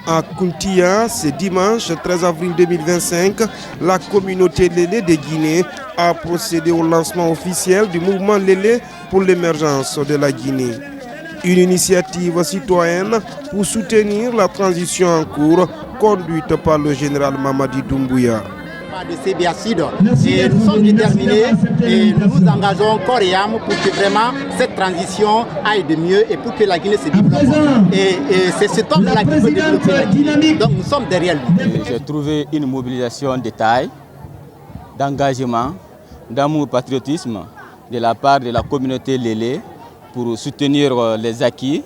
À Kountia, ce dimanche 13 avril 2025, la communauté Lélé de Guinée a procédé au lancement officiel du mouvement Lélé pour l'émergence de la Guinée. Une initiative citoyenne pour soutenir la transition en cours conduite par le général Mamadi Doumbouya. De CBA Sud. Et nous sommes déterminés et nous nous engageons corps et âme pour que vraiment cette transition aille de mieux et pour que la Guinée se développe. Et c'est cet homme-là qui peut développer la Guinée. Donc nous sommes derrière lui. J'ai trouvé une mobilisation de taille, d'engagement, d'amour patriotisme de la part de la communauté Lélé pour soutenir les acquis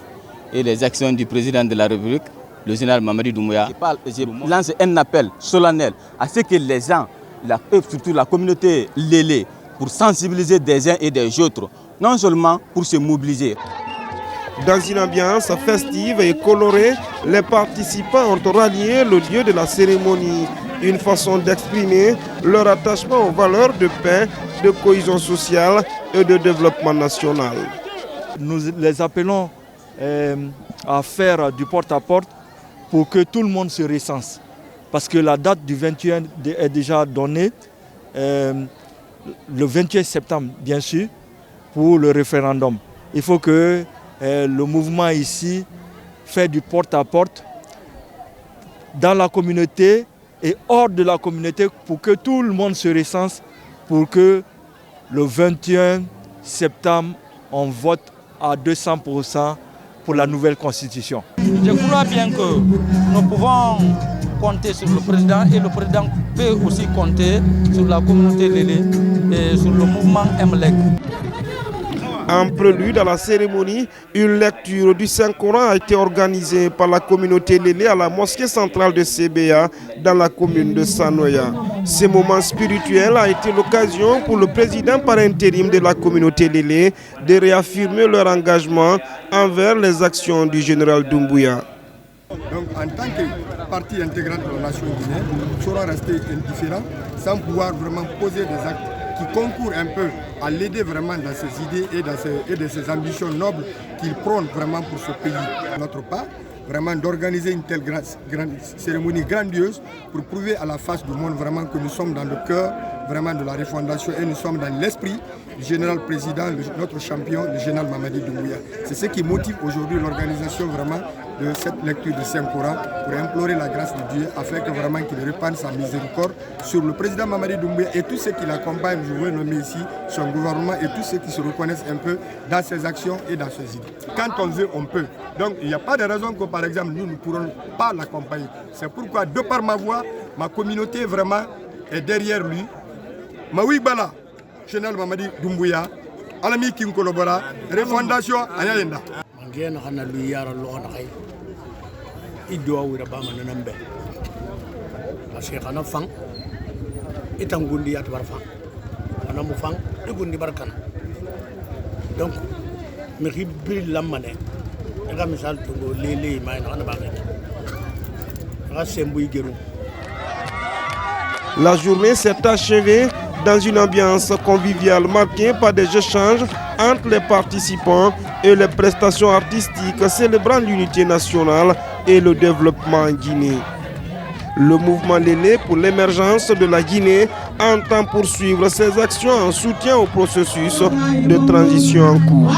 et les actions du président de la République, le général Mamadi Doumbouya. Je lance un appel solennel à ce que les gens, surtout la communauté Lélé, pour sensibiliser des uns et des autres, non seulement pour se mobiliser. Dans une ambiance festive et colorée, les participants ont rallié le lieu de la cérémonie. Une façon d'exprimer leur attachement aux valeurs de paix, de cohésion sociale et de développement national. Nous les appelons à faire du porte-à-porte pour que tout le monde se recense. Parce que la date du 21 est déjà donnée, le 28 septembre bien sûr, pour le référendum. Il faut que le mouvement ici fait du porte-à-porte dans la communauté et hors de la communauté pour que tout le monde se recense, pour que le 21 septembre on vote à 200% pour la nouvelle constitution. Je crois bien que nous pouvons compter sur le président et le président peut aussi compter sur la communauté Lélé et sur le mouvement MLEC. En prélude à la cérémonie, une lecture du Saint-Coran a été organisée par la communauté Lélé à la mosquée centrale de CBA dans la commune de Sanoya. Ce moment spirituel a été l'occasion pour le président par intérim de la communauté Lélé de réaffirmer leur engagement envers les actions du général Doumbouya. Donc en tant que partie intégrante de la nation guinéenne, nous saurons rester indifférents sans pouvoir vraiment poser des actes qui concourent un peu à l'aider vraiment dans ses idées et dans ses ambitions nobles qu'il prône vraiment pour ce pays. De notre part, vraiment d'organiser une telle cérémonie grandiose pour prouver à la face du monde vraiment que nous sommes dans le cœur vraiment de la refondation et nous sommes dans l'esprit du général président, notre champion, le général Mamadi Doumbouya. C'est ce qui motive aujourd'hui l'organisation vraiment de cette lecture du Saint-Coran pour implorer la grâce de Dieu afin que vraiment qu'il répande sa miséricorde sur le président Mamadi Doumbouya et tous ceux qui l'accompagnent, je veux nommer ici son gouvernement et tous ceux qui se reconnaissent un peu dans ses actions et dans ses idées. Quand on veut, on peut. Donc il n'y a pas de raison que par exemple nous ne pourrons pas l'accompagner. C'est pourquoi de par ma voix, ma communauté vraiment est derrière lui. Maoui Bala, général Mamadi Doumbouya, Alami Kim Kolobora, refondation Ayayenda. Mangena kana luyara lo ona kai idwa wira ba manambe parce que kana fang itangundi at bar fang ana mu fang igundi barkana donc me ribil lamane daga misal to lele may na ba ga sembu geru. La journée s'est achevée dans une ambiance conviviale marquée par des échanges entre les participants et les prestations artistiques célébrant l'unité nationale et le développement en Guinée. Le mouvement Lélé pour l'émergence de la Guinée entend poursuivre ses actions en soutien au processus de transition en cours.